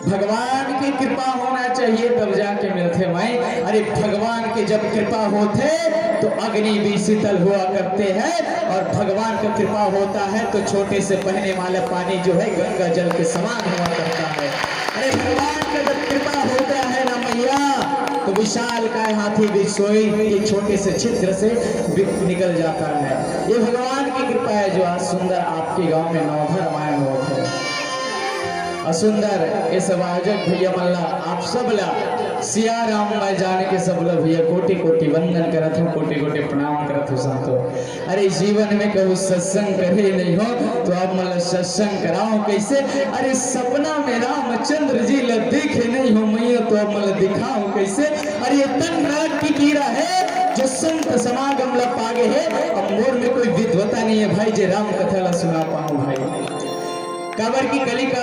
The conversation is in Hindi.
भगवान की कृपा होना चाहिए तब जाके मिलते मैं। अरे भगवान की जब कृपा होते तो अग्नि भी शीतल हुआ करते हैं, और भगवान का कृपा होता है तो छोटे से बहने वाला पानी जो है गंगा जल के समान हुआ करता है। अरे भगवान का जब कृपा होता है ना मैया, तो विशाल काय हाथी भी सोई के छोटे से छिद्र से निकल जाता है। ये भगवान की कृपा है जो आज सुंदर आपके गांव में नवधा रामायण होता है। सुंदर ये सब आयोजक भैया मल्ला आप सब ला सिया राम मैं जाने के सब ला भैया कोटि कोटि वंदन करत हूँ, कोटि कोटि प्रणाम करत हूँ संतो। अरे जीवन में कहूँ सत्संग करे नहीं हो तो आप मतलब सत्संग कराओ कैसे। अरे सपना में रामचंद्र जी ला देखे नहीं हो मैया तो अब मतलब दिखाओ कैसे। अरे ये तन नरक की कीड़ा है जो संत समागम ला पागे है, अब मोर में कोई विद्वता नहीं है भाई जे राम कथा ला सुना पाऊँ भाई। काबर की कली का